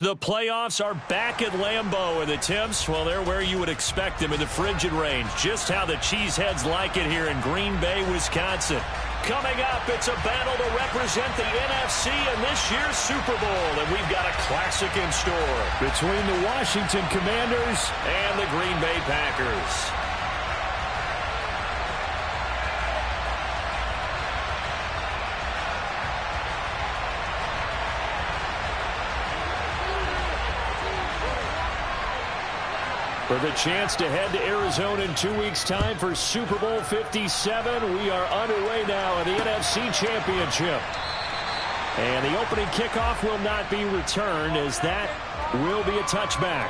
The playoffs are back at Lambeau, and the temps, well, they're where you would expect them in the frigid range. Just how the Cheeseheads like it here in Green Bay, Wisconsin. Coming up, it's a battle to represent the NFC in this year's Super Bowl, and we've got a classic in store between the Washington Commanders and the Green Bay Packers. For the chance to head to Arizona in 2 weeks' time for Super Bowl 57, we are underway now in the NFC Championship. And the opening kickoff will not be returned, as that will be a touchback.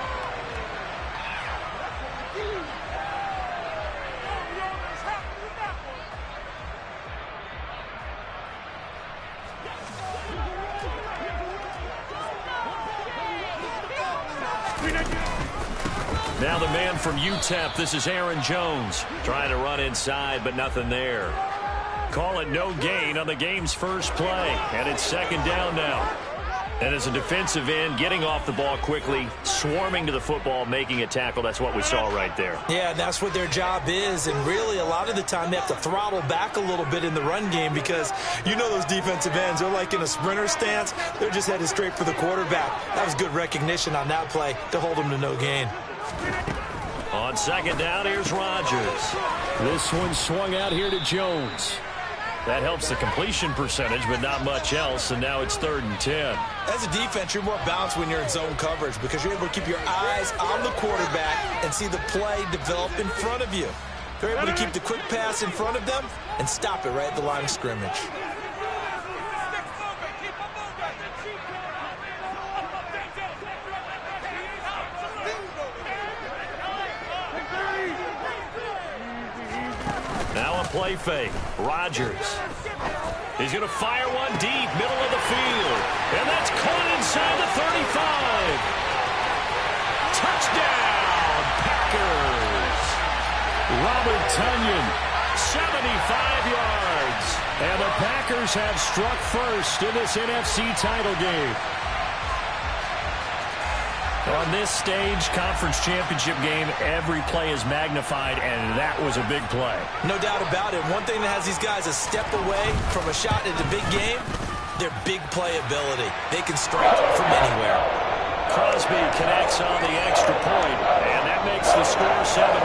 Now the man from UTEP, this is Aaron Jones, trying to run inside, but nothing there. Call it no gain on the game's first play, and it's second down now. And as a defensive end, getting off the ball quickly, swarming to the football, making a tackle, that's what we saw right there. Yeah, that's what their job is, and really a lot of the time they have to throttle back a little bit in the run game because you know those defensive ends, they're like in a sprinter stance. They're just headed straight for the quarterback. That was good recognition on that play to hold them to no gain. On second down, here's Rodgers. This one swung out here to Jones. That helps the completion percentage, but not much else, and now it's 3rd and 10. As a defense, you're more balanced when you're in zone coverage because you're able to keep your eyes on the quarterback and see the play develop in front of you. They're able to keep the quick pass in front of them and stop it right at the line of scrimmage. Play fake. Rodgers. He's going to fire one deep, middle of the field. And that's caught inside the 35. Touchdown, Packers. Robert Tonyan, 75 yards. And the Packers have struck first in this NFC title game. On this stage, conference championship game, every play is magnified, and that was a big play. No doubt about it. One thing that has these guys a step away from a shot at the big game, their big play ability. They can strike from anywhere. Crosby connects on the extra point, and that makes the score 7-0.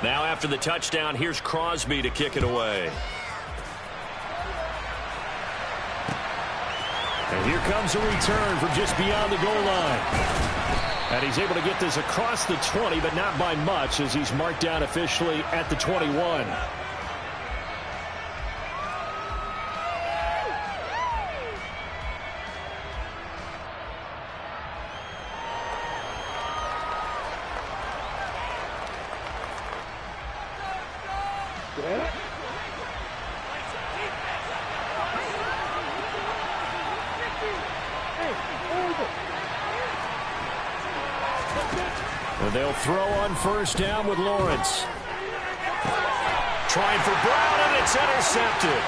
Now after the touchdown, here's Crosby to kick it away. And here comes a return from just beyond the goal line. And he's able to get this across the 20, but not by much, as he's marked down officially at the 21. And they'll throw on first down with Lawrence. Trying for Brown, and it's intercepted.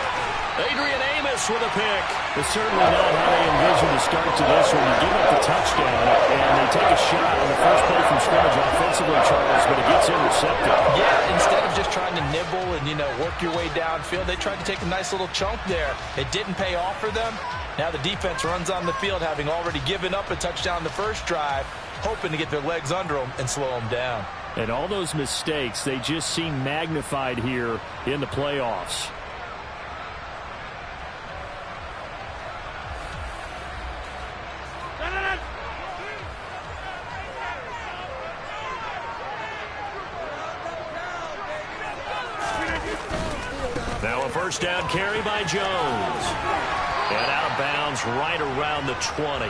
Adrian Amos with a pick. It's certainly not how they envision the start to this one. You give up the touchdown, and they take a shot on the first play from scrimmage offensively, Charles, but it gets intercepted. Yeah, instead of just trying to nibble and, work your way downfield, they tried to take a nice little chunk there. It didn't pay off for them. Now the defense runs on the field, having already given up a touchdown the first drive, hoping to get their legs under them and slow them down. And all those mistakes, they just seem magnified here in the playoffs. Now a first down carry by Jones. And out of bounds right around the 20.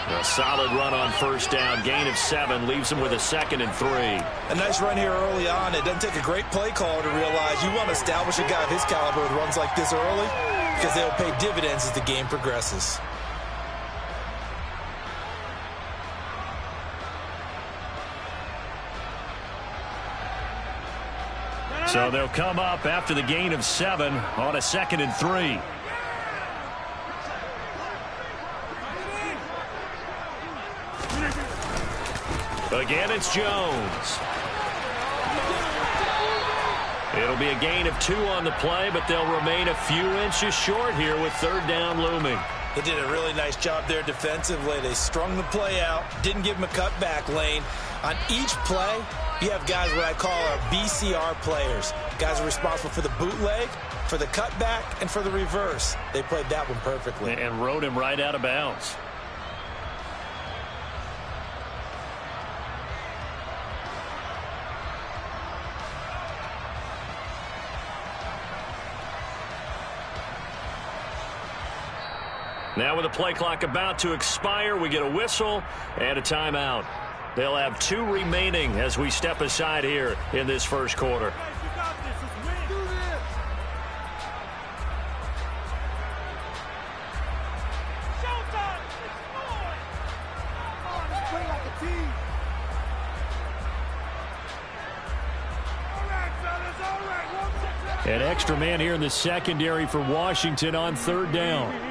A solid run on first down. Gain of 7 leaves them with a 2nd and 3. A nice run here early on. It doesn't take a great play caller to realize you want to establish a guy of his caliber with runs like this early because they'll pay dividends as the game progresses. So they'll come up after the gain of 7 on a 2nd and 3. Again, it's Jones. It'll be a gain of 2 on the play, but they'll remain a few inches short here with 3rd down looming. They did a really nice job there defensively. They strung the play out, didn't give him a cutback lane. On each play, you have guys what I call our BCR players. Guys are responsible for the bootleg, for the cutback, and for the reverse. They played that one perfectly. And rode him right out of bounds. Now with the play clock about to expire, we get a whistle and a timeout. They'll have 2 remaining as we step aside here in this first quarter. An extra man here in the secondary for Washington on 3rd down.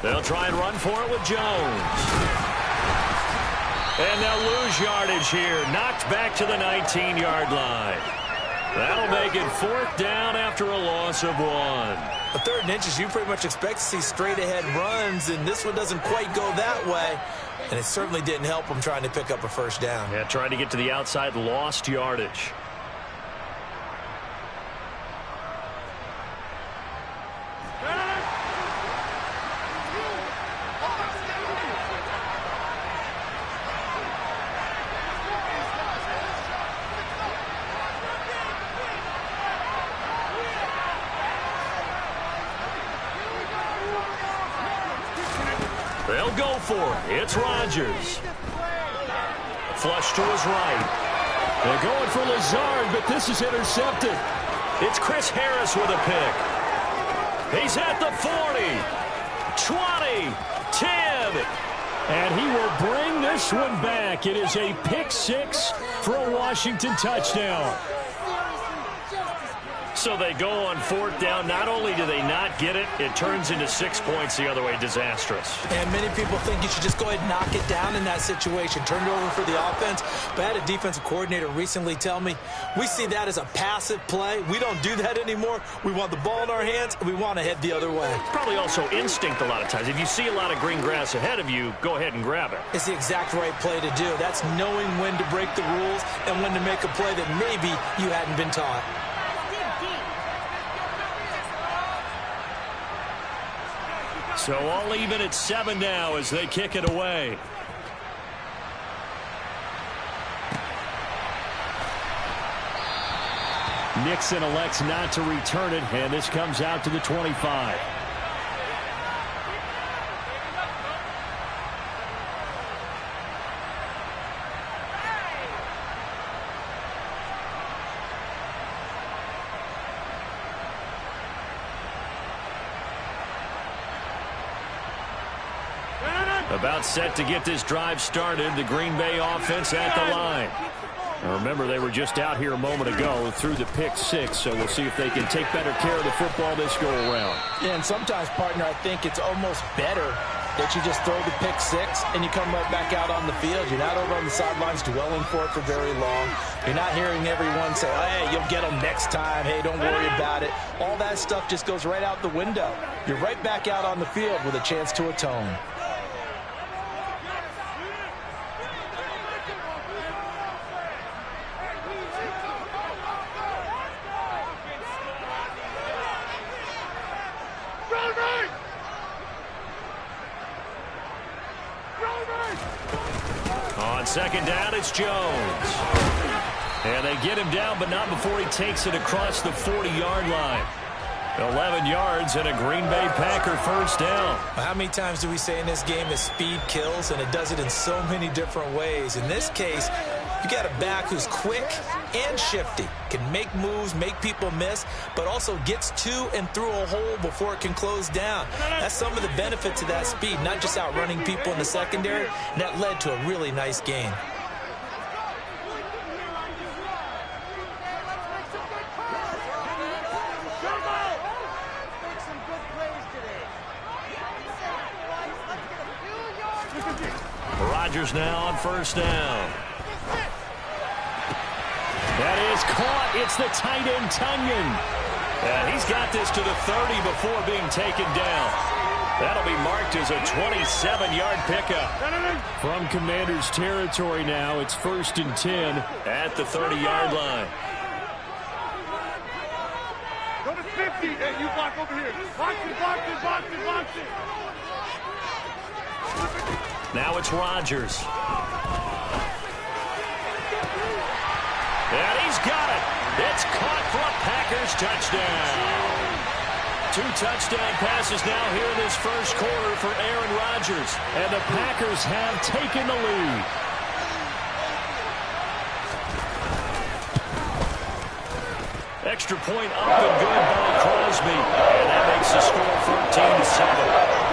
They'll try and run for it with Jones. And they'll lose yardage here. Knocked back to the 19-yard line. That'll make it 4th down after a loss of 1. A 3rd and inches, you pretty much expect to see straight-ahead runs, and this one doesn't quite go that way. And it certainly didn't help them trying to pick up a 1st down. Yeah, trying to get to the outside, lost yardage. They'll go for it. It's Rodgers. Flush to his right. They're going for Lazard, but this is intercepted. It's Chris Harris with a pick. He's at the 40, 20, 10. And he will bring this one back. It is a pick 6 for a Washington touchdown. So they go on 4th down. Not only do they not get it, it turns into 6 points the other way. Disastrous. And many people think you should just go ahead and knock it down in that situation. Turn it over for the offense. But I had a defensive coordinator recently tell me, we see that as a passive play. We don't do that anymore. We want the ball in our hands, and we want to head the other way. Probably also instinct a lot of times. If you see a lot of green grass ahead of you, go ahead and grab it. It's the exact right play to do. That's knowing when to break the rules and when to make a play that maybe you hadn't been taught. So all even at 7 now as they kick it away. Nixon elects not to return it, and this comes out to the 25. About set to get this drive started. The Green Bay offense at the line. Now remember, they were just out here a moment ago through the pick 6, so we'll see if they can take better care of the football this go around. Yeah, and sometimes, partner, I think it's almost better that you just throw the pick 6 and you come right back out on the field. You're not over on the sidelines dwelling for it for very long. You're not hearing everyone say, oh, hey, you'll get them next time. Hey, don't worry about it. All that stuff just goes right out the window. You're right back out on the field with a chance to atone. second down, it's Jones. And they get him down, but not before he takes it across the 40-yard line. 11 yards and a Green Bay Packer first down. How many times do we say in this game that speed kills, and it does it in so many different ways? In this case, you got a back who's quick and shifty, can make moves, make people miss, but also gets to and through a hole before it can close down. That's some of the benefits of that speed, not just outrunning people in the secondary, and that led to a really nice gain. Rodgers now on first down. That is caught. It's the tight end, Tunyon. And he's got this to the 30 before being taken down. That'll be marked as a 27-yard pickup. From Commander's territory now, it's 1st and 10 at the 30-yard line. Go to 50. Hey, you block over here. Box it, box it, box it, box it. Now it's Rodgers. And he's got it. It's caught for a Packers touchdown. 2 touchdown passes now here in this first quarter for Aaron Rodgers. And the Packers have taken the lead. Extra point up and good by Crosby. And that makes the score 14-7.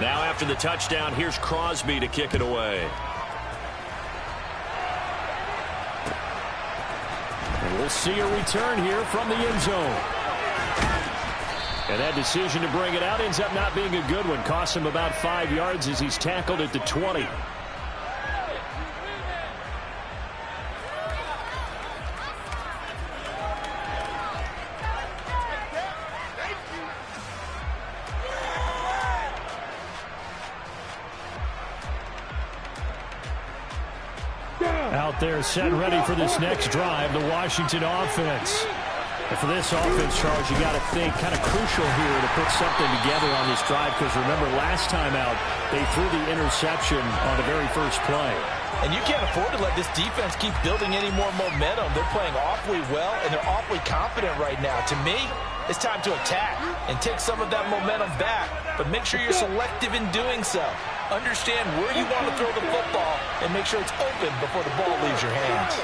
Now after the touchdown, here's Crosby to kick it away. And we'll see a return here from the end zone. And that decision to bring it out ends up not being a good one. Costs him about 5 yards as he's tackled at the 20. Out there set and ready for this next drive, the Washington offense. And for this offense, Charles, you got to think kind of crucial here to put something together on this drive, because remember last time out they threw the interception on the very first play. And you can't afford to let this defense keep building any more momentum. They're playing awfully well, and they're awfully confident right now. To me, it's time to attack and take some of that momentum back, but make sure you're selective in doing so. Understand where you want to throw the football and make sure it's open before the ball leaves your hands.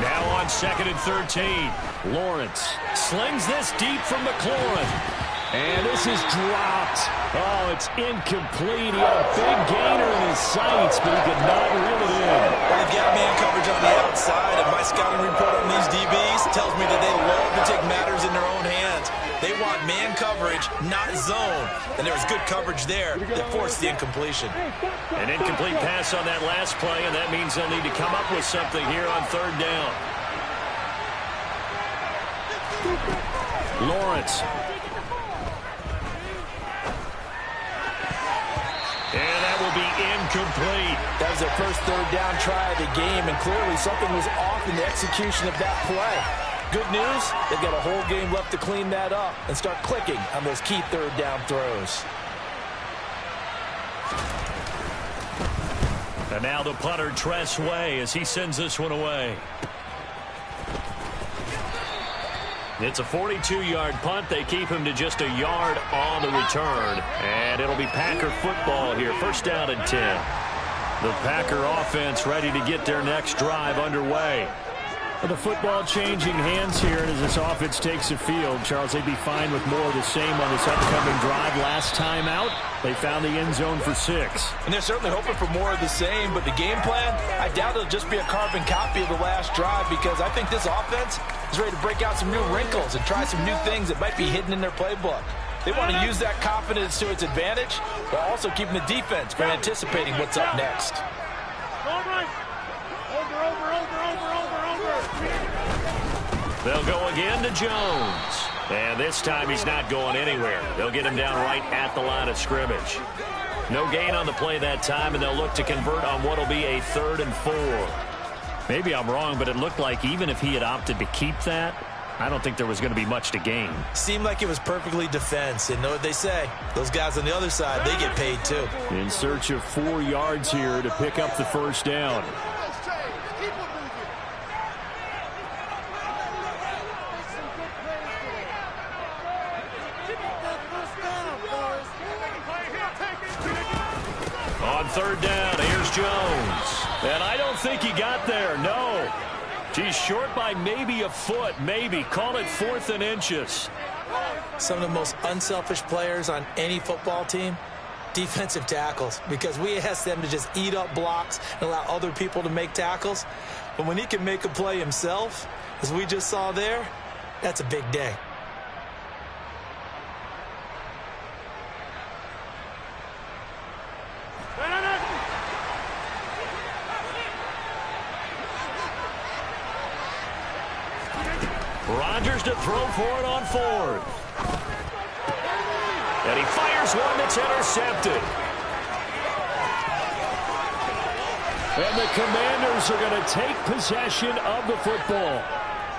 Now on 2nd and 13. Lawrence slings this deep from McLaurin. And this is dropped. Oh, it's incomplete. He had a big gainer in his sights, but he could not reel it in. Well, they've got man coverage on the outside, and my scouting report on these DBs tells me that they love to take matters in their own hands. They want man coverage, not zone. And there was good coverage there that forced the incompletion. An incomplete pass on that last play, and that means they'll need to come up with something here on 3rd down. Lawrence. And that will be incomplete. That was their first 3rd down try of the game, and clearly something was off in the execution of that play. Good news, they've got a whole game left to clean that up and start clicking on those key 3rd down throws. And now the punter, Tress Way, as he sends this one away. It's a 42-yard punt. They keep him to just a yard on the return. And it'll be Packer football here. 1st down and 10. The Packer offense ready to get their next drive underway. The football changing hands here, and as this offense takes the field, Charles, they'd be fine with more of the same on this upcoming drive. Last time out, they found the end zone for 6. And they're certainly hoping for more of the same, but the game plan, I doubt it'll just be a carbon copy of the last drive, because I think this offense is ready to break out some new wrinkles and try some new things that might be hidden in their playbook. They want to use that confidence to its advantage, while also keeping the defense from anticipating what's up next. All right. Over. They'll go again to Jones. And this time he's not going anywhere. They'll get him down right at the line of scrimmage. No gain on the play that time, and they'll look to convert on what will be a 3rd and 4. Maybe I'm wrong, but it looked like even if he had opted to keep that, I don't think there was going to be much to gain. Seemed like it was perfectly defense. And know what they say? Those guys on the other side, they get paid too. In search of 4 yards here to pick up the first down. On 3rd down, here's Jones. And I don't think he got there, no. He's short by maybe a foot, maybe. Call it 4th and inches. Some of the most unselfish players on any football team, defensive tackles, because we ask them to just eat up blocks and allow other people to make tackles. But when he can make a play himself, as we just saw there, that's a big day. Rodgers to throw for it on 4th. And he fires one that's intercepted. And the Commanders are going to take possession of the football.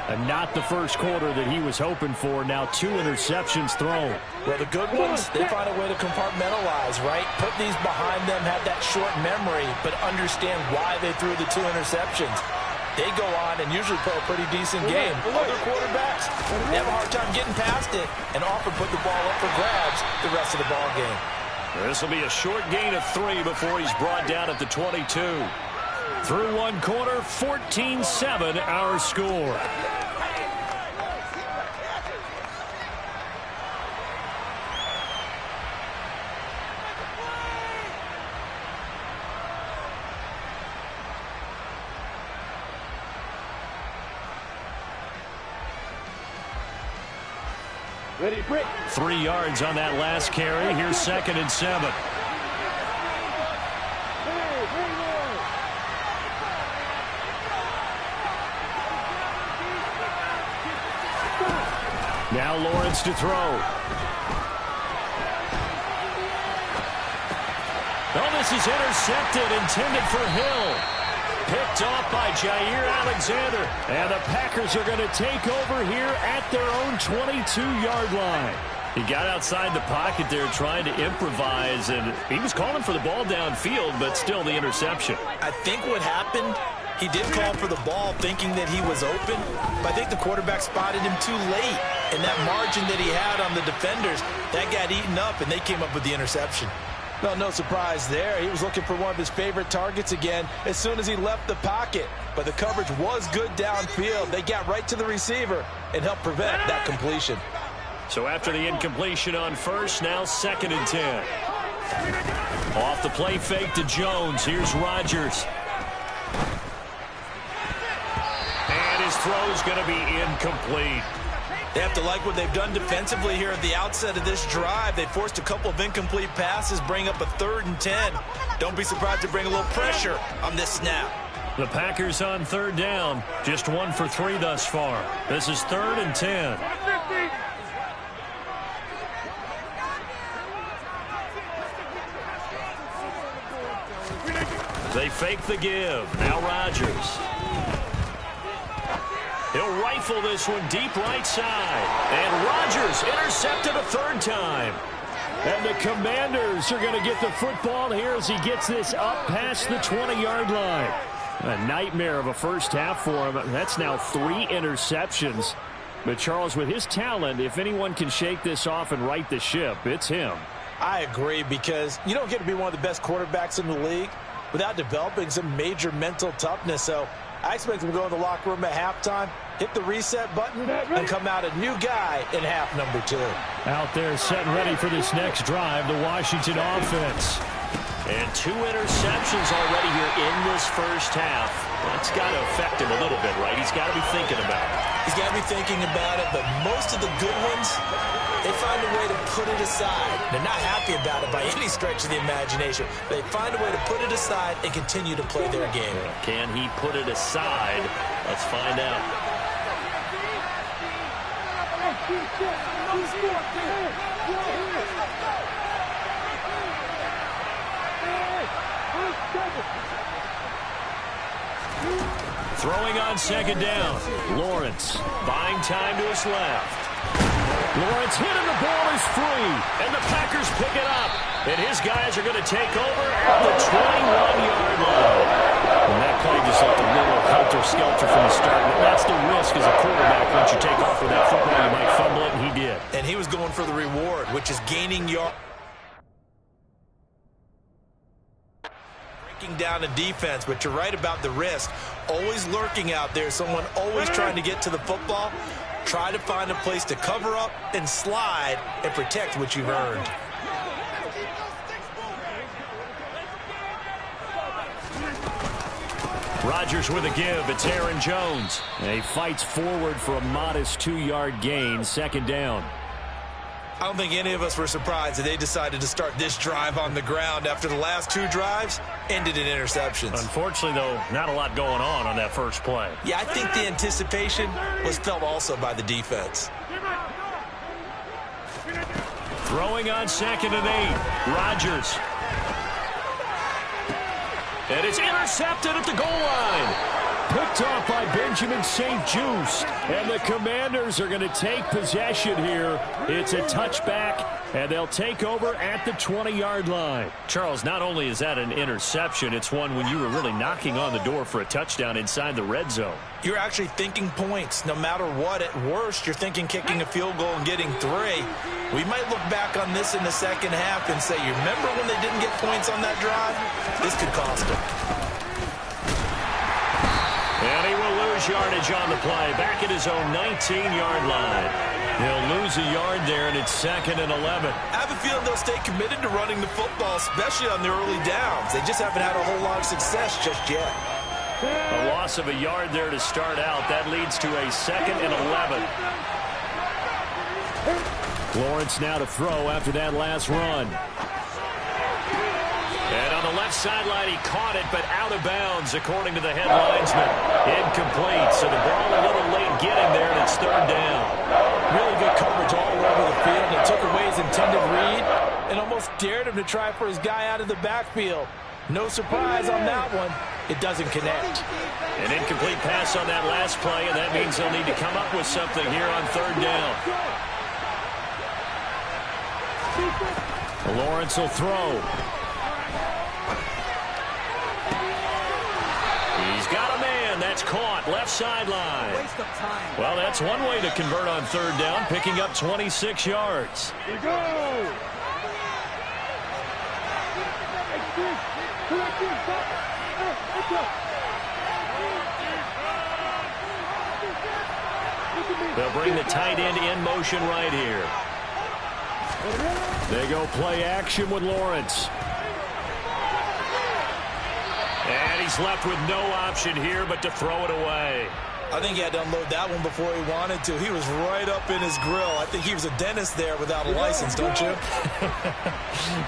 And not the first quarter that he was hoping for. Now 2 interceptions thrown. Well, the good ones, they find a way to compartmentalize, right? Put these behind them, have that short memory, but understand why they threw the 2 interceptions. They go on and usually play a pretty decent game. Other quarterbacks, they have a hard time getting past it and often put the ball up for grabs the rest of the ball game. This will be a short gain of 3 before he's brought down at the 22. Through 1 quarter, 14-7 our score. Ready, break. 3 yards on that last carry. Here's 2nd and 7. Now Lawrence to throw. Oh, this is intercepted, intended for Hill. Picked off by Jair Alexander. And the Packers are going to take over here at their own 22-yard line. He got outside the pocket there trying to improvise, and he was calling for the ball downfield, but still the interception. I think what happened, he did call for the ball thinking that he was open, but I think the quarterback spotted him too late. And that margin that he had on the defenders, that got eaten up, and they came up with the interception. Well, no surprise there. He was looking for one of his favorite targets again as soon as he left the pocket. But the coverage was good downfield. They got right to the receiver and helped prevent that completion. So after the incompletion on 1st, now 2nd and 10. Off the play fake to Jones. Here's Rodgers. And his throw's going to be incomplete. They have to like what they've done defensively here at the outset of this drive. They forced a couple of incomplete passes, bring up a 3rd and 10. Don't be surprised to bring a little pressure on this snap. The Packers on 3rd down. Just 1 for 3 thus far. This is 3rd and 10. They fake the give. Now Rodgers. He'll rifle this one deep right side. And Rodgers intercepted a 3rd time. And the Commanders are going to get the football here as he gets this up past the 20-yard line. A nightmare of a first half for him. That's now 3 interceptions. But Charles, with his talent, if anyone can shake this off and right the ship, it's him. I agree, because you don't get to be one of the best quarterbacks in the league without developing some major mental toughness. So I expect him to go in the locker room at halftime, hit the reset button, and come out a new guy in half number 2. Out there setting ready for this next drive, the Washington offense. And 2 interceptions already here in this first half. That's got to affect him a little bit, right? He's got to be thinking about it. He's got to be thinking about it, but most of the good ones, they find a way to put it aside. They're not happy about it by any stretch of the imagination. They find a way to put it aside and continue to play their game. Can he put it aside? Let's find out. Throwing on second down. Lawrence buying time to his left. Lawrence hit and the ball is free. And the Packers pick it up. And his guys are going to take over at the 21-yard line. And that play just looked a little helter-skelter from the start. But that's the risk as a quarterback. Once you take off with that football, you might fumble it, and he did. And he was going for the reward, which is gaining yards. Breaking down a defense, but you're right about the risk. Always lurking out there. Someone always trying to get to the football. Try to find a place to cover up and slide and protect what you've earned. Rodgers with a give. It's Aaron Jones. And he fights forward for a modest 2-yard gain. Second down. I don't think any of us were surprised that they decided to start this drive on the ground after the last 2 drives ended in interceptions. Unfortunately, though, not a lot going on that first play. Yeah, I think the anticipation was felt also by the defense. Throwing on second and 8. Rodgers. And it's intercepted at the goal line. Picked off by Benjamin St-Juste. And the Commanders are going to take possession here. It's a touchback, and they'll take over at the 20-yard line. Charles, not only is that an interception, it's one when you were really knocking on the door for a touchdown inside the red zone. You're actually thinking points. No matter what, at worst, you're thinking kicking a field goal and getting 3. We might look back on this in the second half and say, you remember when they didn't get points on that drive? This could cost them. And he will lose yardage on the play. Back at his own 19-yard line. He'll lose a yard there, and it's 2nd and 11. I have a feeling they'll stay committed to running the football, especially on the early downs. They just haven't had a whole lot of success just yet. A loss of a yard there to start out. That leads to a 2nd and 11. Lawrence now to throw after that last run. And on the left sideline, he caught it, but out of bounds, according to the head linesman. Incomplete, so the ball a little late getting there, and it's 3rd down. Really good coverage all over the field. It took away his intended read and almost dared him to try for his guy out of the backfield. No surprise on that one. It doesn't connect. An incomplete pass on that last play, and that means they'll need to come up with something here on 3rd down. Lawrence will throw. He's got a man. That's caught. Left sideline. Well, that's one way to convert on 3rd down, picking up 26 yards. Here we go. They'll bring the tight end in motion right here. They go play action with Lawrence. And he's left with no option here but to throw it away. I think he had to unload that one before he wanted to. He was right up in his grill. I think he was a dentist there without a license, don't you?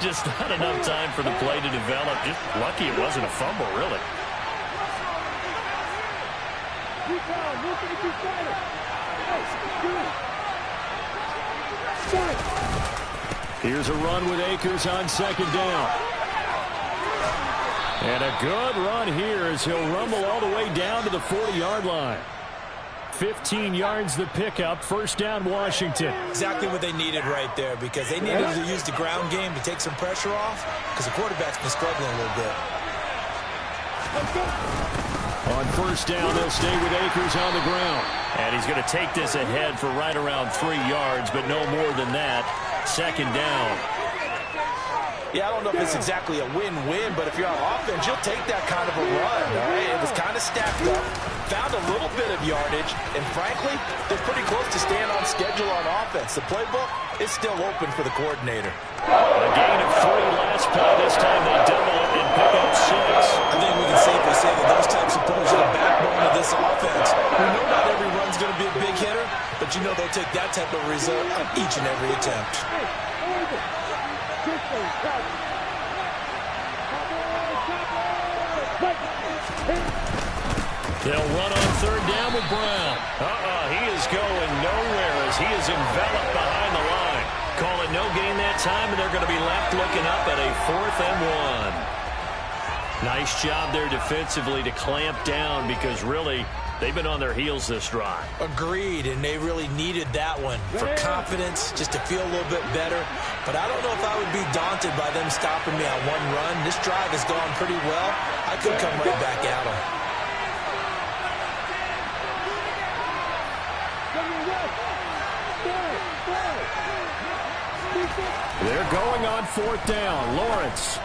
Just not enough time for the play to develop. Just lucky it wasn't a fumble, really. Here's a run with Akers on 2nd down. And a good run here as he'll rumble all the way down to the 40-yard line. 15 yards the pickup. 1st down, Washington. Exactly what they needed right there, because they needed to use the ground game to take some pressure off, because the quarterback's been struggling a little bit. On 1st down, they'll stay with Akers on the ground. And he's going to take this ahead for right around 3 yards, but no more than that. 2nd down. Yeah, I don't know if it's exactly a win-win, but if you're on offense, you'll take that kind of a run. All right? It was kind of stacked up, found a little bit of yardage, and frankly, they're pretty close to staying on schedule on offense. The playbook is still open for the coordinator. A gain of 3 last play. This time they double it and pick up 6. I think we can safely say that those types of plays are the backbone of this offense. We know not every run's going to be a big hitter, but you know they'll take that type of result on each and every attempt. They'll run on third down with Brown. He is going nowhere as he is enveloped behind the line. Call it no gain that time, and they're going to be left looking up at a 4th and 1. Nice job there defensively to clamp down because really they've been on their heels this drive. Agreed, and they really needed that one for confidence, just to feel a little bit better. But I don't know if I would be daunted by them stopping me on one run. This drive has gone pretty well. I could come right back at them. They're going on 4th down. Lawrence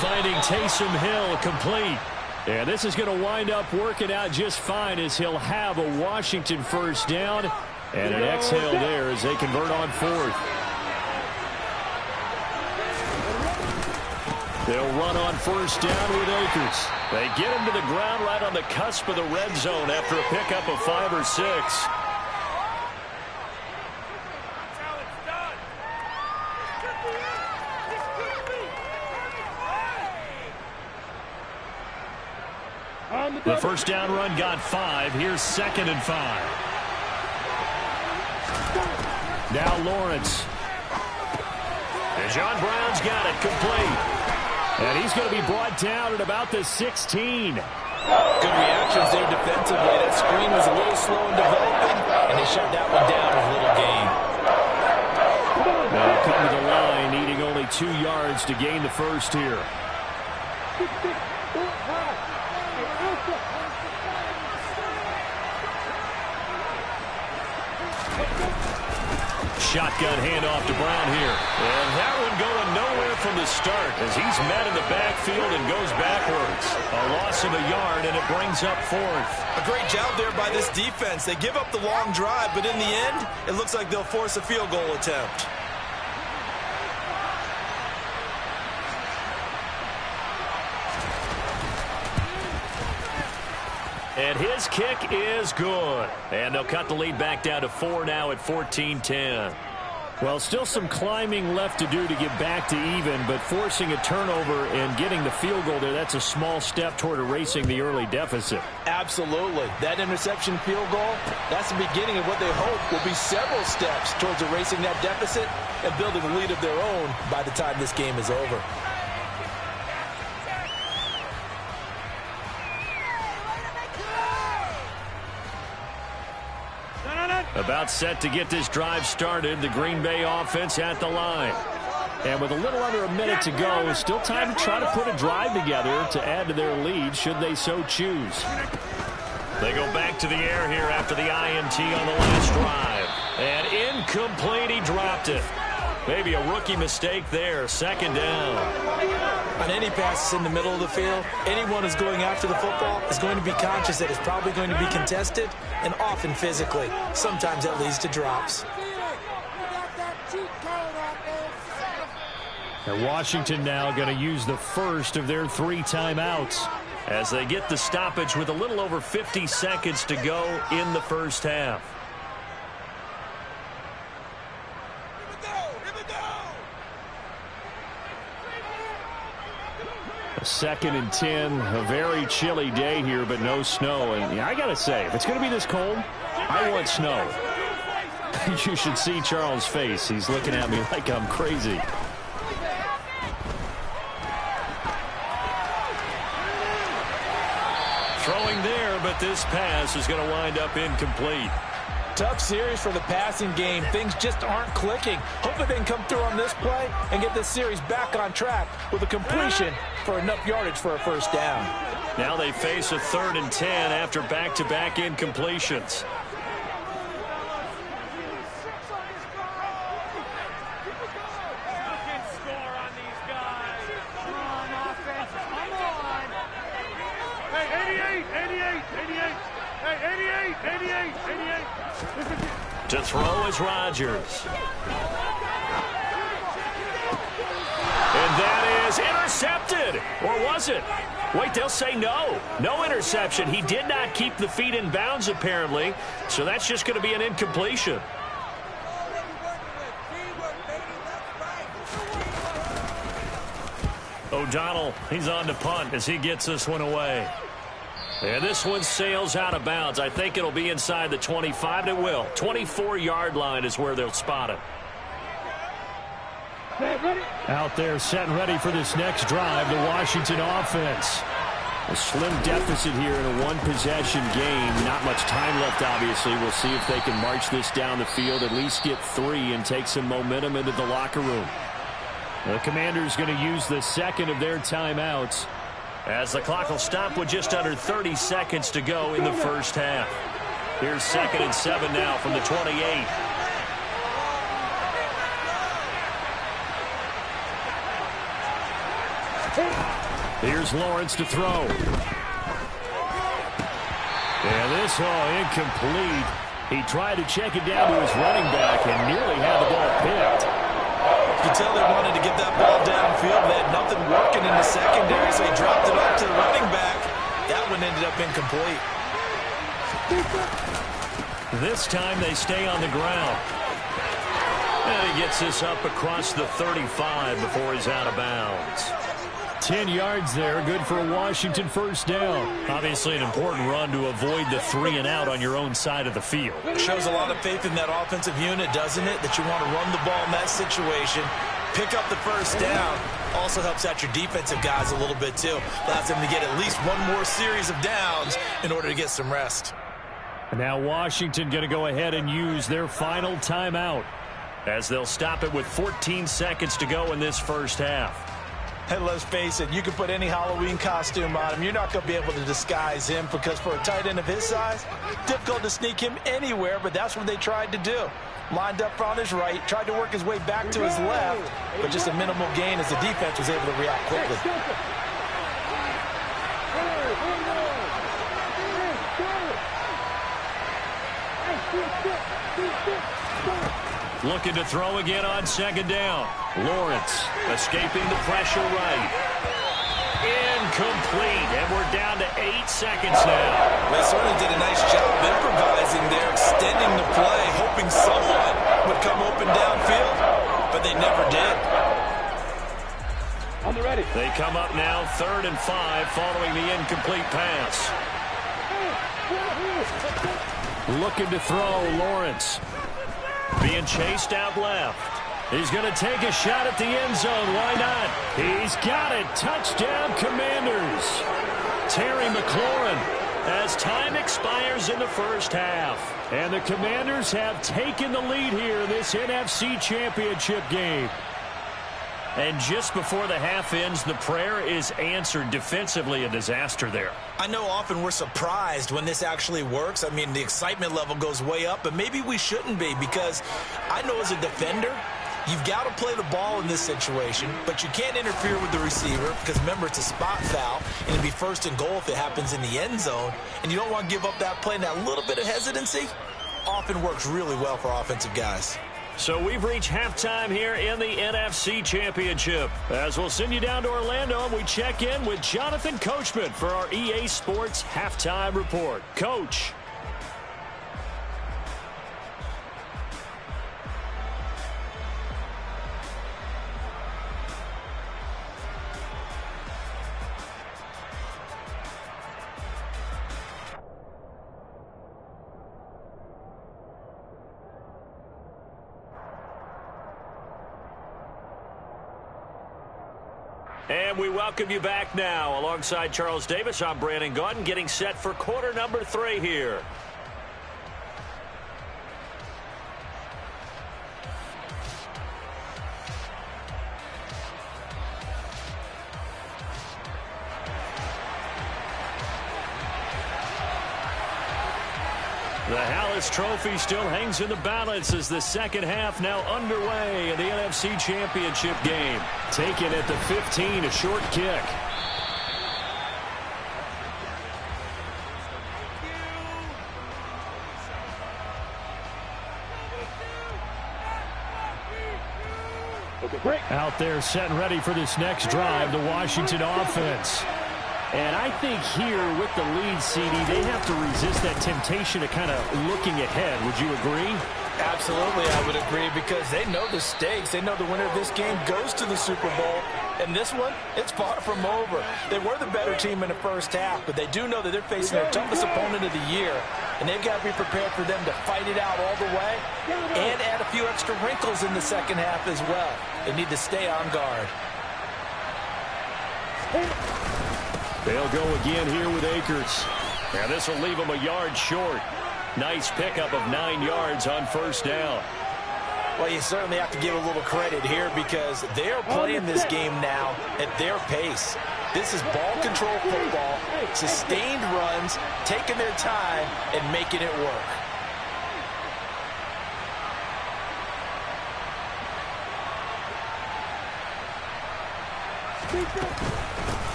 finding Taysom Hill complete. And this is going to wind up working out just fine as he'll have a Washington 1st down. And an exhale there as they convert on 4th. They'll run on 1st down with Akers. They get him to the ground right on the cusp of the red zone after a pickup of 5 or 6. The 1st down run got 5. Here's 2nd and 5. Now Lawrence. And John Brown's got it complete. And he's going to be brought down at about the 16. Good reactions there defensively. That screen was a little slow in developing, and they shut that one down with a little gain. They'll come to the line, needing only 2 yards to gain the 1st here. Shotgun handoff to Brown here. And that one going nowhere from the start as he's met in the backfield and goes backwards. A loss of a yard, and it brings up 4th. A great job there by this defense. They give up the long drive, but in the end, it looks like they'll force a field goal attempt. And his kick is good. And they'll cut the lead back down to 4 now at 14-10. Well, still some climbing left to do to get back to even, but forcing a turnover and getting the field goal there, that's a small step toward erasing the early deficit. Absolutely. That interception field goal, that's the beginning of what they hope will be several steps towards erasing that deficit and building a lead of their own by the time this game is over. About set to get this drive started, the Green Bay offense at the line. And with a little under a minute to go, still time to try to put a drive together to add to their lead should they so choose. They go back to the air here after the INT on the last drive. And incomplete, he dropped it. Maybe a rookie mistake there, 2nd down. On any passes in the middle of the field, anyone who's going after the football is going to be conscious that it's probably going to be contested, and often physically. Sometimes that leads to drops. And Washington now going to use the first of their 3 timeouts as they get the stoppage with a little over 50 seconds to go in the 1st half. A 2nd and 10, a very chilly day here, but no snow. And yeah, I got to say, if it's going to be this cold, I want snow. You should see Charles' face. He's looking at me like I'm crazy. Throwing there, but this pass is going to wind up incomplete. Tough series for the passing game. Things just aren't clicking. Hopefully they can come through on this play and get this series back on track with a completion for enough yardage for a 1st down. Now they face a 3rd and 10 after back-to-back incompletions. To throw is Rodgers. And that is intercepted. Or was it? Wait, they'll say no. No interception. He did not keep the feet in bounds, apparently. So that's just going to be an incompletion. O'Donnell, he's on to punt as he gets this one away. And this one sails out of bounds. I think it'll be inside the 25. It will. 24-yard line is where they'll spot it. Out there set and ready for this next drive, the Washington offense. A slim deficit here in a one-possession game. Not much time left, obviously. We'll see if they can march this down the field, at least get 3, and take some momentum into the locker room. The Commanders going to use the second of their timeouts, as the clock will stop with just under 30 seconds to go in the first half. Here's 2nd and 7 now from the 28. Here's Lawrence to throw. And this incomplete. He tried to check it down to his running back and nearly had the ball picked. You can tell they wanted to get that ball downfield. They had nothing working in the secondary, so he dropped it off to the running back. That one ended up incomplete. This time they stay on the ground. And he gets this up across the 35 before he's out of bounds. 10 yards there, good for a Washington first down. Obviously an important run to avoid the 3 and out on your own side of the field. Shows a lot of faith in that offensive unit, doesn't it? That you want to run the ball in that situation, pick up the first down. Also helps out your defensive guys a little bit too. Allows them to get at least one more series of downs in order to get some rest. And now Washington going to go ahead and use their final timeout, as they'll stop it with 14 seconds to go in this first half. And let's face it, you can put any Halloween costume on him. You're not going to be able to disguise him, because for a tight end of his size, difficult to sneak him anywhere, but that's what they tried to do. Lined up on his right, tried to work his way back to his left, but just a minimal gain as the defense was able to react quickly. Looking to throw again on 2nd down. Lawrence escaping the pressure right. Incomplete. And we're down to 8 seconds now. They certainly did a nice job improvising there, extending the play, hoping someone would come open downfield, but they never did. On the ready. They come up now 3rd and 5 following the incomplete pass. Looking to throw, Lawrence. Being chased out left. He's going to take a shot at the end zone. Why not? He's got it. Touchdown, Commanders. Terry McLaurin, as time expires in the first half. And the Commanders have taken the lead here in this NFC Championship game. And just before the half ends, the prayer is answered. Defensively, a disaster there. I know often we're surprised when this actually works. I mean, the excitement level goes way up, but maybe we shouldn't be, because I know as a defender, you've got to play the ball in this situation, but you can't interfere with the receiver, because remember, it's a spot foul, and it'd be 1st and goal if it happens in the end zone, and you don't want to give up that play. And that little bit of hesitancy often works really well for offensive guys. So we've reached halftime here in the NFC Championship. As we'll send you down to Orlando, and we check in with Jonathan Coachman for our EA Sports Halftime Report. Coach. And we welcome you back now. Alongside Charles Davis, I'm Brandon Gaudin, getting set for quarter number 3 here. The Hallis Trophy still hangs in the balance as the second half now underway in the NFC Championship game. Taken at the 15, a short kick. Out there set and ready for this next drive, the Washington offense. And I think here with the lead, CD, they have to resist that temptation of kind of looking ahead. Would you agree? Absolutely, I would agree, because they know the stakes. They know the winner of this game goes to the Super Bowl. And this one, it's far from over. They were the better team in the first half, but they do know that they're facing their toughest opponent of the year, and they've got to be prepared for them to fight it out all the way and add a few extra wrinkles in the second half as well. They need to stay on guard. They'll go again here with Akers. Now this will leave them a yard short. Nice pickup of 9 yards on first down. Well, you certainly have to give a little credit here, because they're playing this game now at their pace. This is ball control football, sustained runs, taking their time, and making it work.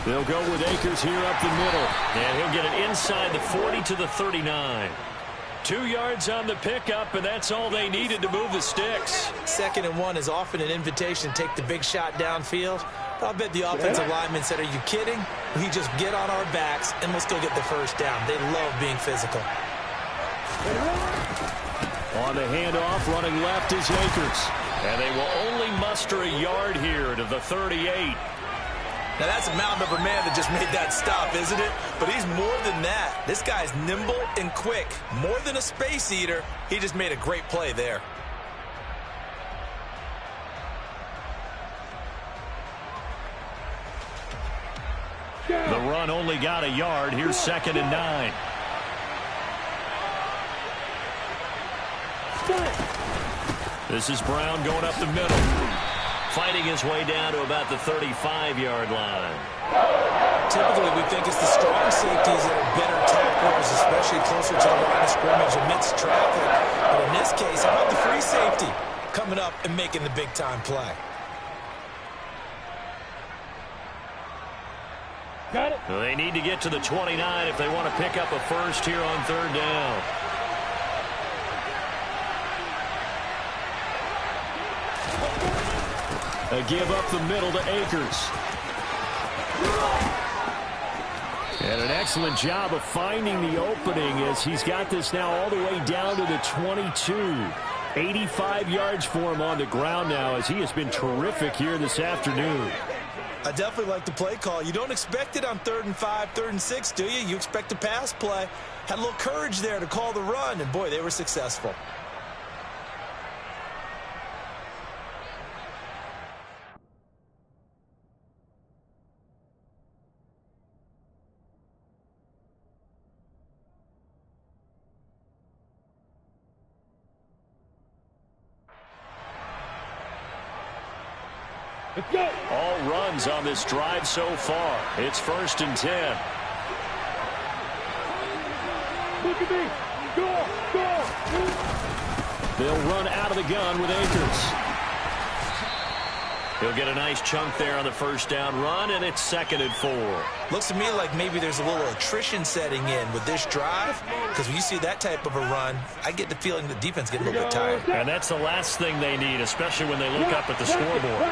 They'll go with Akers here up the middle. And he'll get it inside the 40 to the 39. 2 yards on the pickup, and that's all they needed to move the sticks. 2nd and 1 is often an invitation to take the big shot downfield. I'll bet the offensive lineman said, "Are you kidding? We just get on our backs and let's go get the first down." They love being physical. On the handoff, running left is Akers. And they will only muster a yard here to the 38. Now, that's a mountain of a man that just made that stop, isn't it? But he's more than that. This guy's nimble and quick. More than a space eater, he just made a great play there. The run only got a yard. Here's 2nd and 9. This is Brown going up the middle, fighting his way down to about the 35-yard line. Typically, we think it's the strong safeties that are better tacklers, especially closer to the line of scrimmage amidst traffic. But in this case, how about the free safety coming up and making the big-time play? Got it. They need to get to the 29 if they want to pick up a first here on 3rd down. A give up the middle to Akers. And an excellent job of finding the opening as he's got this now all the way down to the 22. 85 yards for him on the ground now, as he has been terrific here this afternoon. I definitely like the play call. You don't expect it on 3rd and 5, 3rd and 6, do you? You expect a pass play. Had a little courage there to call the run, and boy, they were successful. Let's go. All runs on this drive so far. It's 1st and 10. Look at me. Go, go. They'll run out of the gun with Akers. He'll get a nice chunk there on the first down run, and it's 2nd and 4. Looks to me like maybe there's a little attrition setting in with this drive, because when you see that type of a run, I get the feeling the defense getting a little bit tired. And that's the last thing they need, especially when they look up at the scoreboard.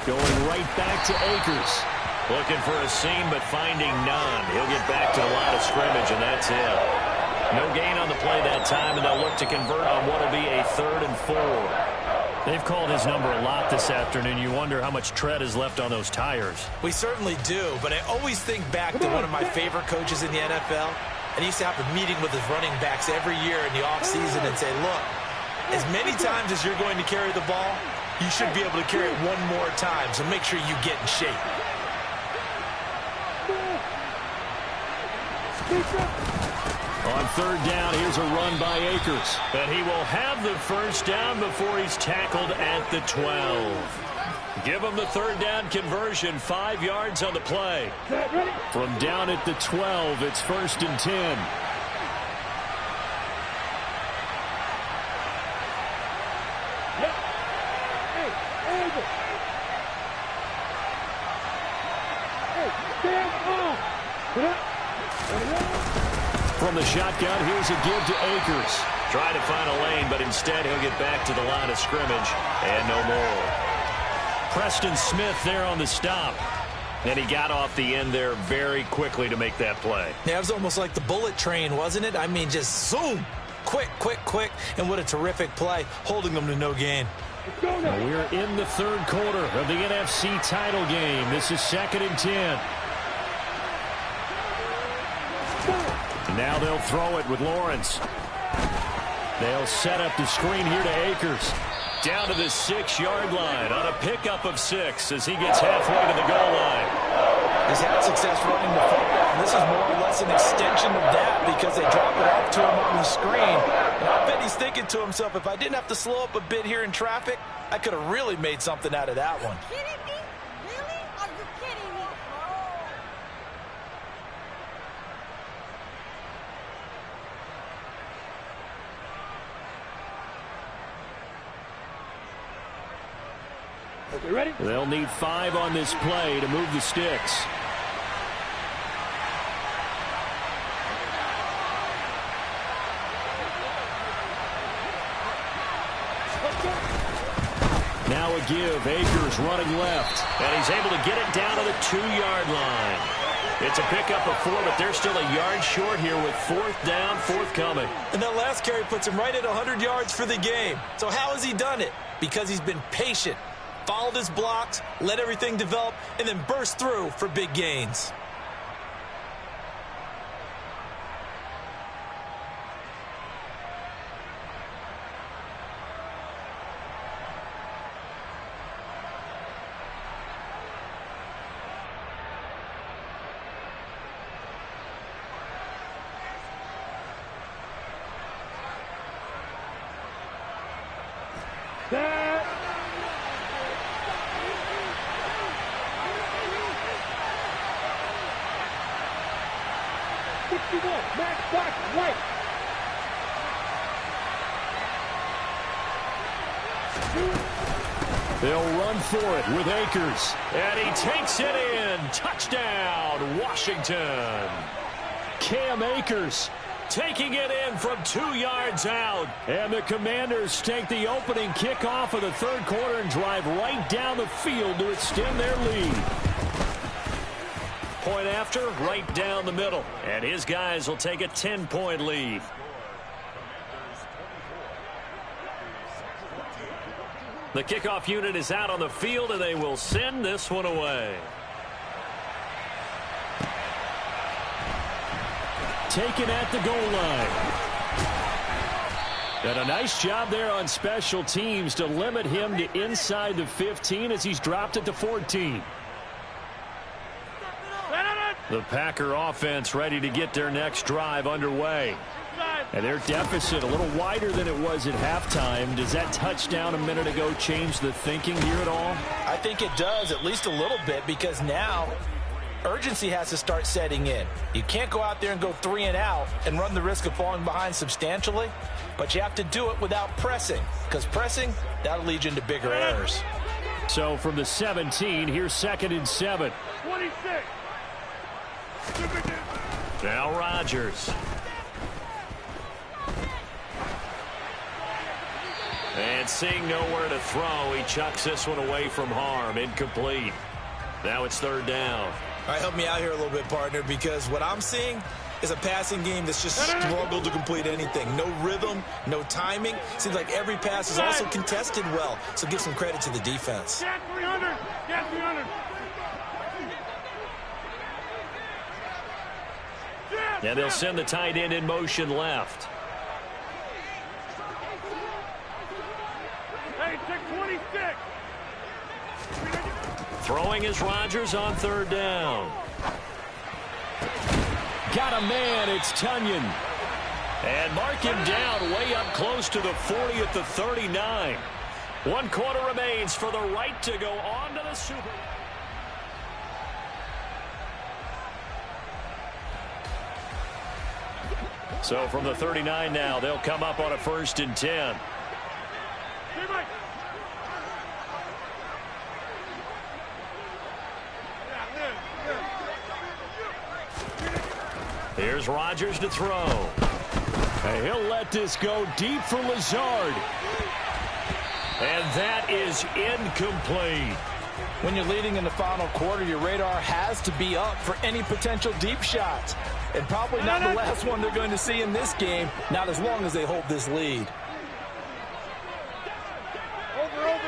Going right back to Akers. Looking for a seam, but finding none. He'll get back to the line of scrimmage, and that's it. No gain on the play that time, and they'll look to convert on what will be a 3rd and 4. They've called his number a lot this afternoon. You wonder how much tread is left on those tires. We certainly do, but I always think back to one of my favorite coaches in the NFL, and he used to have a meeting with his running backs every year in the offseason and say, look, as many times as you're going to carry the ball, you should be able to carry it one more time, so make sure you get in shape. On 3rd down, here's a run by Akers. And he will have the first down before he's tackled at the 12. Give him the 3rd down conversion, 5 yards on the play. From down at the 12, it's 1st and 10. From the shotgun, here's a give to Akers. Trying to find a lane, but instead he'll get back to the line of scrimmage and no more. Preston Smith there on the stop. And he got off the end there very quickly to make that play. Yeah, it was almost like the bullet train, wasn't it? I mean, just zoom. Quick, quick, quick. And what a terrific play, holding them to no gain. Now we're in the third quarter of the NFC title game. This is 2nd and 10. And now they'll throw it with Lawrence. They'll set up the screen here to Akers. Down to the 6-yard line on a pickup of 6 as he gets halfway to the goal line. He's had success running the football, and this is more or less an extension of that because they drop it off to him on the screen. And I bet he's thinking to himself, if I didn't have to slow up a bit here in traffic, I could have really made something out of that one. Are you kidding me? Really? Are you kidding me? Okay, ready? They'll need 5 on this play to move the sticks. Now a give. Akers running left. And he's able to get it down to the 2-yard line. It's a pickup of 4, but they're still a yard short here with 4th down, forthcoming. And that last carry puts him right at 100 yards for the game. So how has he done it? Because he's been patient, followed his blocks, let everything develop, and then burst through for big gains. Set. Max box, right. They'll run for it with Akers. And he takes it in. Touchdown, Washington. Cam Akers Taking it in from 2 yards out. And the Commanders take the opening kickoff of the third quarter and drive right down the field to extend their lead. Point after, right down the middle. And his guys will take a 10-point lead. The kickoff unit is out on the field, and they will send this one away. Taken at the goal line. And a nice job there on special teams to limit him to inside the 15 as he's dropped it to 14. The Packer offense ready to get their next drive underway. And their deficit a little wider than it was at halftime. Does that touchdown a minute ago change the thinking here at all? I think it does, at least a little bit, because now urgency has to start setting in. You can't go out there and go 3 and out and run the risk of falling behind substantially, but you have to do it without pressing, because pressing, that'll lead you into bigger errors. So from the 17, here's 2nd and 7. 26. Now Rodgers. And seeing nowhere to throw, he chucks this one away from harm. Incomplete. Now it's 3rd down. All right, help me out here a little bit, partner, because what I'm seeing is a passing game that's just struggled to complete anything. No rhythm, no timing. Seems like every pass is also contested well, so give some credit to the defense. Get 300. Get 300. And they'll send the tight end in motion left. Hey, check 26. Throwing is Rodgers on 3rd down. Got a man, it's Tunyon. And mark him down way up close to the 40 at the 39. 1 quarter remains for the right to go on to the Super Bowl. So from the 39 now, they'll come up on a 1st and 10. Here's Rodgers to throw. And he'll let this go deep for Lazard. And that is incomplete. When you're leading in the final quarter, your radar has to be up for any potential deep shots. And probably not the last one they're going to see in this game, not as long as they hold this lead. Over.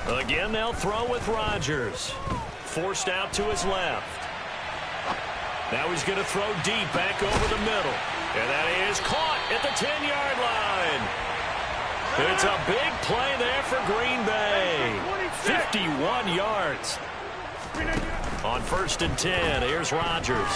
Again, they'll throw with Rodgers. Forced out to his left. Now he's going to throw deep back over the middle. And that is caught at the 10-yard line. It's a big play there for Green Bay. 51 yards. On 1st and 10, here's Rodgers.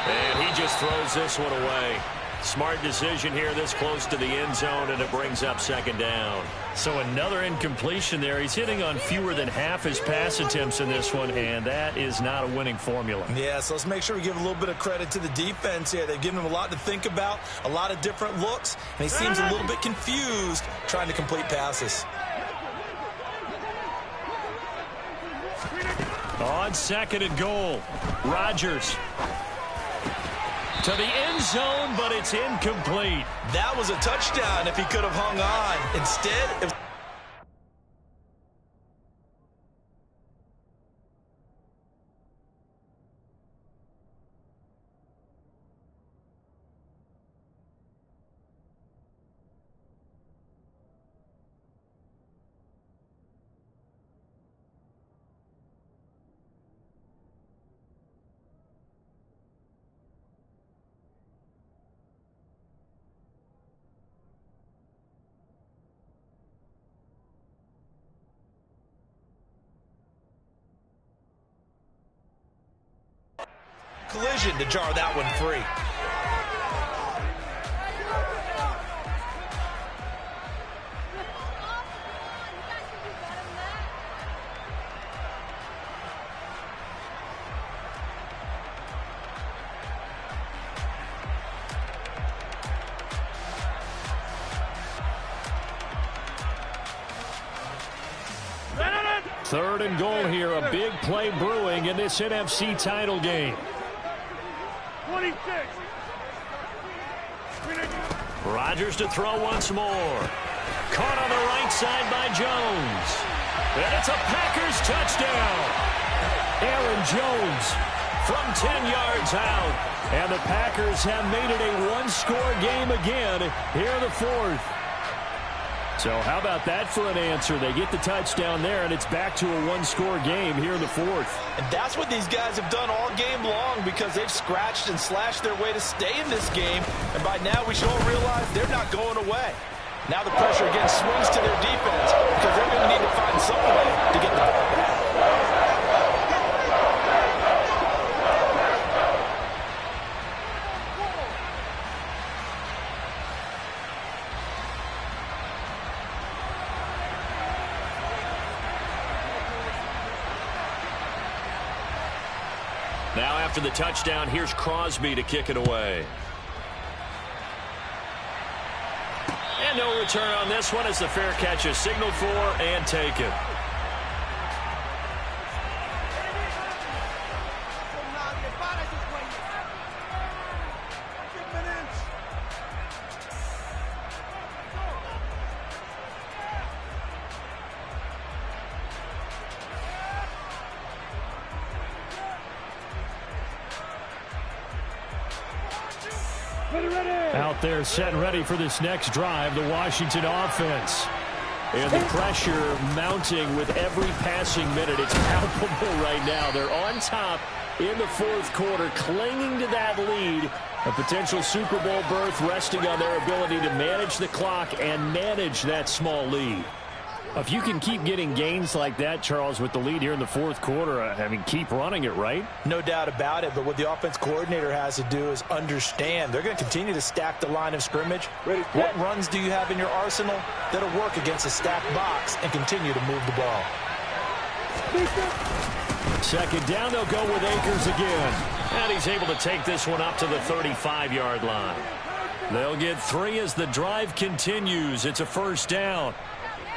And he just throws this one away. Smart decision here this close to the end zone, and it brings up 2nd down. So another incompletion there. He's hitting on fewer than half his pass attempts in this one, and that is not a winning formula. Yeah, so let's make sure we give a little bit of credit to the defense here. They've given him a lot to think about, a lot of different looks, and he seems a little bit confused trying to complete passes. On 2nd and goal, Rodgers to the end zone, but it's incomplete. That was a touchdown if he could have hung on. Instead, it was collision to jar that one free. Third and goal here, a big play brewing in this NFC title game. 26. Rodgers to throw once more. Caught on the right side by Jones. And it's a Packers touchdown. Aaron Jones From 10 yards out. and the Packers have made it a one-score game again here in the 4th. So how about that for an answer? They get the touchdown there, and it's back to a one-score game here in the 4th. And that's what these guys have done all game long because they've scratched and slashed their way to stay in this game. And by now we should all realize they're not going away. Now the pressure again swings to their defense because they're going to need to find some way to get the ball back. Now after the touchdown, here's Crosby to kick it away. And no return on this one as the fair catch is signaled for and taken. Out there set and ready for this next drive, the Washington offense. And the pressure mounting with every passing minute. It's palpable right now. They're on top in the 4th quarter, clinging to that lead. A potential Super Bowl berth resting on their ability to manage the clock and manage that small lead. If you can keep getting gains like that, Charles, with the lead here in the 4th quarter, I mean, keep running it, right? No doubt about it, but what the offense coordinator has to do is understand they're going to continue to stack the line of scrimmage. What runs do you have in your arsenal that'll work against a stacked box and continue to move the ball? 2nd down, they'll go with Akers again. And he's able to take this one up to the 35-yard line. They'll get 3 as the drive continues. It's a 1st down.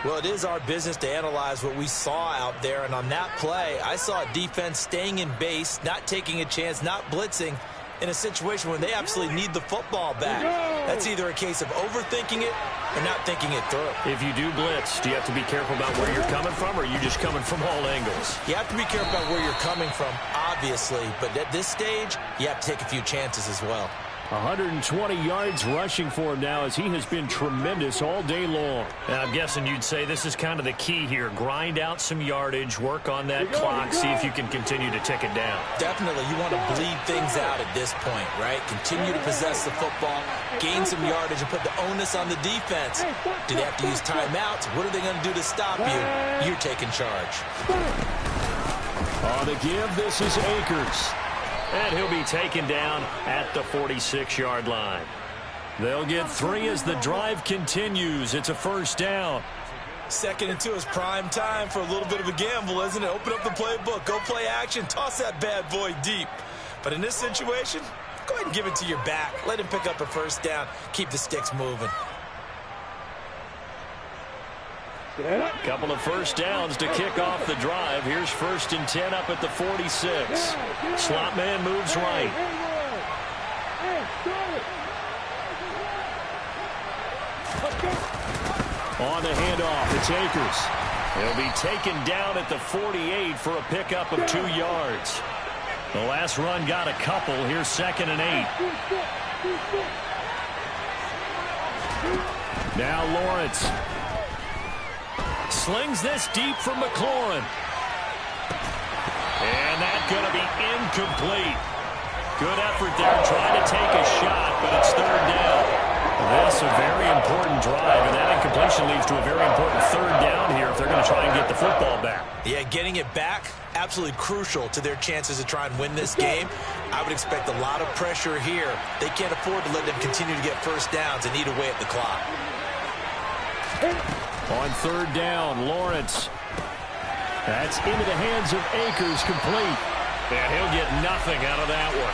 Well, it is our business to analyze what we saw out there, and on that play, I saw a defense staying in base, not taking a chance, not blitzing, in a situation when they absolutely need the football back. That's either a case of overthinking it or not thinking it through. If you do blitz, do you have to be careful about where you're coming from, or are you just coming from all angles? You have to be careful about where you're coming from, obviously, but at this stage, you have to take a few chances as well. 120 yards rushing for him now as he has been tremendous all day long. And I'm guessing you'd say this is kind of the key here. Grind out some yardage, work on that clock, see if you can continue to tick it down. Definitely, you want to bleed things out at this point, right? Continue to possess the football, gain some yardage, and put the onus on the defense. Do they have to use timeouts? What are they going to do to stop you? You're taking charge. On the give, this is Akers. And he'll be taken down at the 46-yard line. They'll get 3 as the drive continues. It's a first down. 2nd and 2 is prime time for a little bit of a gamble, isn't it? Open up the playbook, go play action, toss that bad boy deep. But in this situation, go ahead and give it to your back. Let him pick up a first down. Keep the sticks moving. Couple of first downs to kick off the drive. Here's 1st and 10 up at the 46. Slot man moves right. On the handoff, it's Akers. He'll be taken down at the 48 for a pickup of 2 yards. The last run got a couple. Here's 2nd and 8. Now Lawrence. Slings this deep for McLaurin. And that's going to be incomplete. Good effort there trying to take a shot, but it's 3rd down. This a very important drive, and that incompletion leads to a very important 3rd down here if they're going to try and get the football back. Yeah, getting it back, absolutely crucial to their chances to try and win this game. I would expect a lot of pressure here. They can't afford to let them continue to get first downs and eat away at the clock. On 3rd down, Lawrence. That's into the hands of Akers, complete. And he'll get nothing out of that one.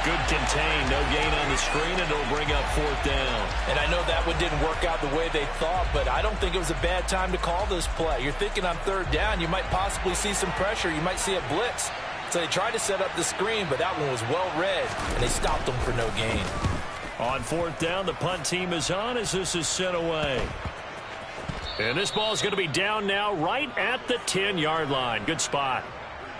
Good contain, no gain on the screen, and it'll bring up 4th down. And I know that one didn't work out the way they thought, but I don't think it was a bad time to call this play. You're thinking on 3rd down, you might possibly see some pressure. You might see a blitz. So they tried to set up the screen, but that one was well read, and they stopped them for no gain. On 4th down, the punt team is on as this is sent away. And this ball is going to be down now right at the 10-yard line. Good spot.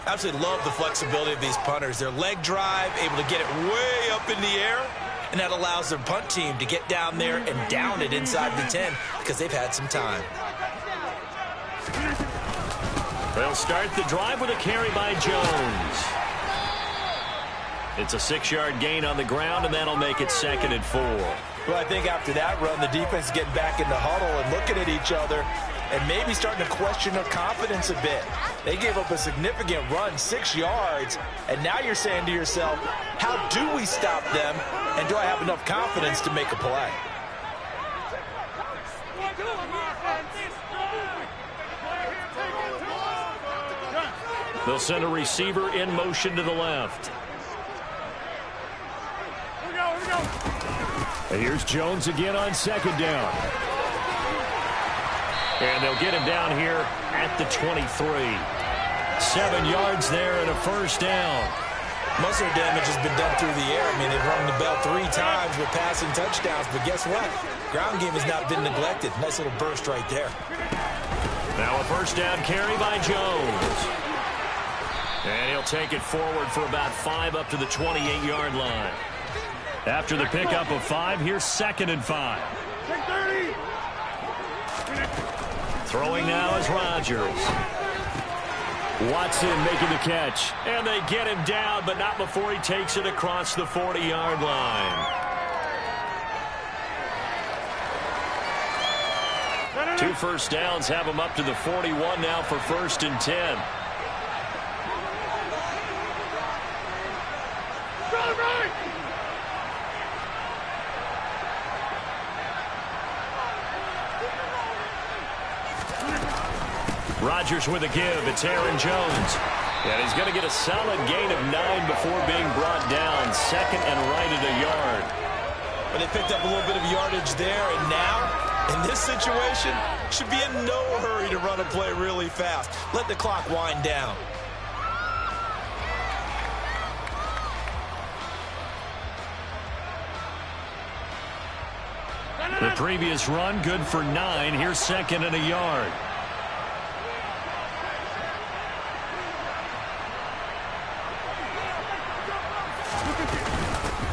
Absolutely love the flexibility of these punters. Their leg drive, able to get it way up in the air, and that allows their punt team to get down there and down it inside the 10 because they've had some time. They'll start the drive with a carry by Jones. It's a 6-yard gain on the ground, and that'll make it 2nd and 4. Well, I think after that run, the defense is getting back in the huddle and looking at each other and maybe starting to question their confidence a bit. They gave up a significant run, 6 yards, and now you're saying to yourself, how do we stop them, and do I have enough confidence to make a play? They'll send a receiver in motion to the left. And here's Jones again on 2nd down. And they'll get him down here at the 23. 7 yards there and a first down. Most of their damage has been done through the air. I mean, they've rung the bell 3 times with passing touchdowns, but guess what? Ground game has not been neglected. Nice little burst right there. Now a first down carry by Jones. And he'll take it forward for about 5 up to the 28-yard line. After the pickup of 5, here's 2nd and 5. Throwing now is Rodgers. Watson making the catch. And they get him down, but not before he takes it across the 40-yard line. 2 first downs have him up to the 41 now for 1st and 10. Rodgers with a give. It's Aaron Jones. And he's going to get a solid gain of 9 before being brought down. 2nd and right at a yard. But they picked up a little bit of yardage there, and now, in this situation, should be in no hurry to run a play really fast. Let the clock wind down. The previous run good for 9. Here's second and a yard.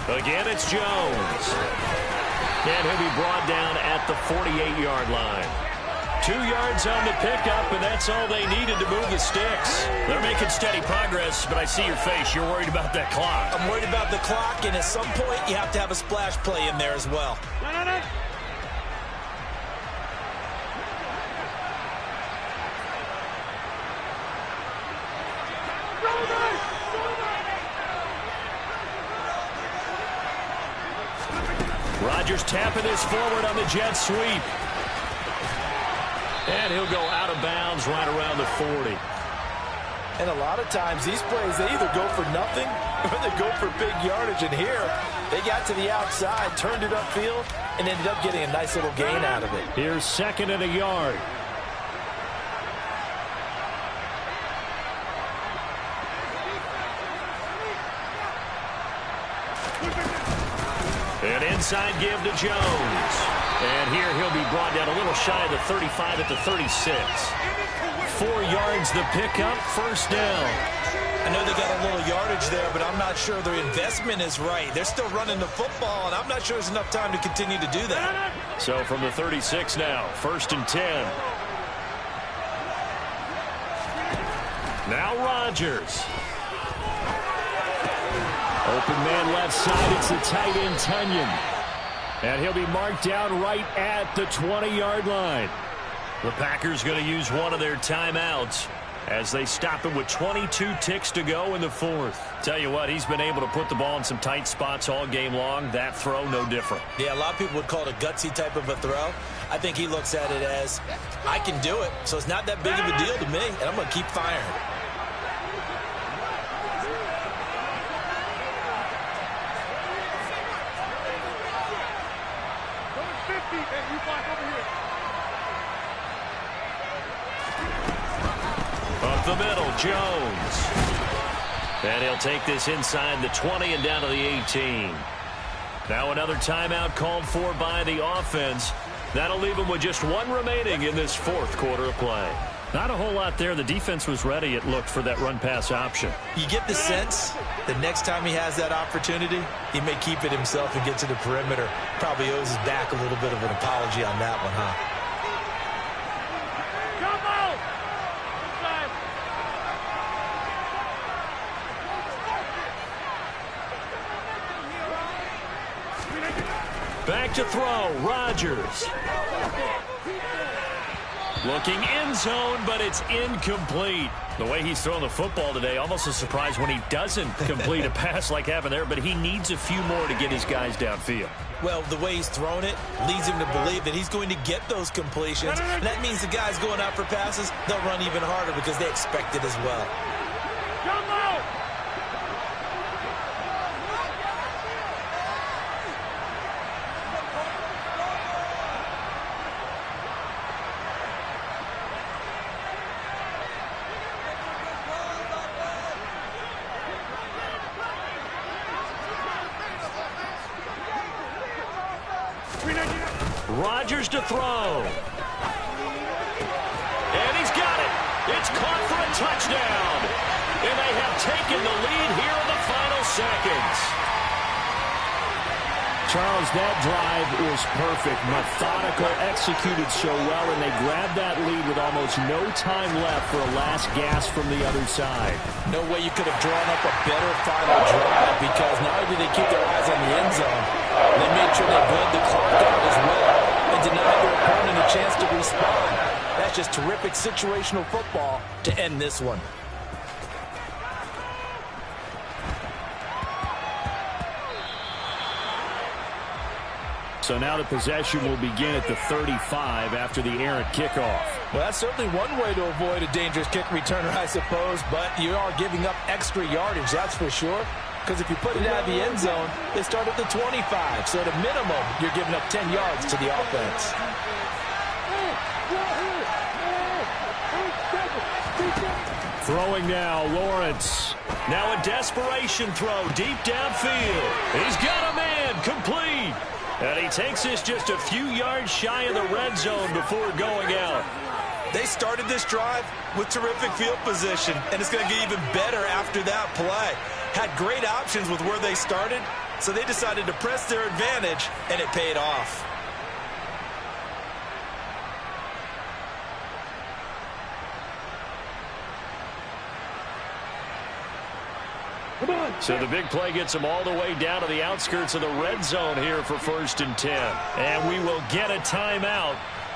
Again, it's Jones. And he'll be brought down at the 48-yard line. 2 yards on the pickup, and that's all they needed to move the sticks. They're making steady progress, but I see your face. You're worried about that clock. I'm worried about the clock, and at some point, you have to have a splash play in there as well. Rodgers tapping this forward on the jet sweep. And he'll go out of bounds right around the 40. And a lot of times, these plays, they either go for nothing or they go for big yardage. And here, they got to the outside, turned it upfield, and ended up getting a nice little gain out of it. Here's second and a yard. An inside give to Jones. And here he'll be brought down a little shy of the 35 at the 36. 4 yards the pickup, first down. I know they got a little yardage there, but I'm not sure their investment is right. They're still running the football, and I'm not sure there's enough time to continue to do that. So from the 36 now, first and 10. Now Rodgers. Open man left side. It's the tight end, Tunyon. And he'll be marked down right at the 20-yard line. The Packers going to use one of their timeouts as they stop him with 22 ticks to go in the fourth. Tell you what, he's been able to put the ball in some tight spots all game long. That throw, no different. Yeah, a lot of people would call it a gutsy type of a throw. I think he looks at it as, I can do it, so it's not that big of a deal to me, and I'm going to keep firing. Up the middle, Jones. And he'll take this inside the 20 and down to the 18. Now another timeout called for by the offense. That'll leave him with just 1 remaining in this fourth quarter of play. Not a whole lot there. The defense was ready, it looked, for that run-pass option. You get the sense that next time he has that opportunity, he may keep it himself and get to the perimeter. Probably owes his back a little bit of an apology on that one, huh? Back to throw, Rodgers. Looking end zone, but it's incomplete. The way he's throwing the football today, almost a surprise when he doesn't complete a pass like happened there, but he needs a few more to get his guys downfield. Well, the way he's thrown it leads him to believe that he's going to get those completions. And that means the guys going out for passes, they'll run even harder because they expect it as well. Rodgers to throw. And he's got it. It's caught for a touchdown. And they have taken the lead here in the final seconds. Charles, that drive was perfect. Methodical, executed so well, and they grabbed that lead with almost no time left for a last gasp from the other side. No way you could have drawn up a better final drive, because not only did they keep their eyes on the end zone, they made sure they bled the clock out as well and denied their opponent a chance to respond. That's just terrific situational football to end this one. So now the possession will begin at the 35 after the errant kickoff. Well, that's certainly one way to avoid a dangerous kick returner, I suppose, but you are giving up extra yardage, that's for sure. Because if you put it out of the end zone, they start at the 25. So at a minimum, you're giving up 10 yards to the offense. Throwing now, Lawrence. Now a desperation throw deep downfield. He's got a man complete. And he takes this just a few yards shy of the red zone before going out. They started this drive with terrific field position, and it's going to get even better after that play. Had great options with where they started, so they decided to press their advantage, and it paid off. So the big play gets them all the way down to the outskirts of the red zone here for 1st and 10. And we will get a timeout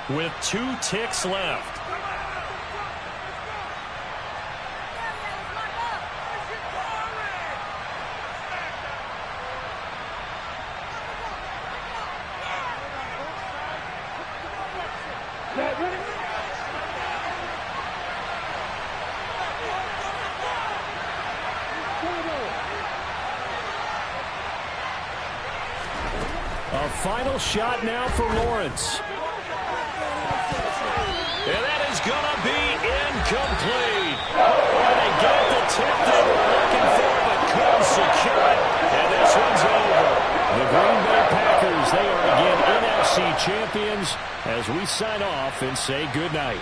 with 2 ticks left. A final shot now for Lawrence. And that is going to be incomplete. And they got the tip they were looking for, but couldn't secure it. And this one's over. The Green Bay Packers, they are again NFC champions as we sign off and say goodnight.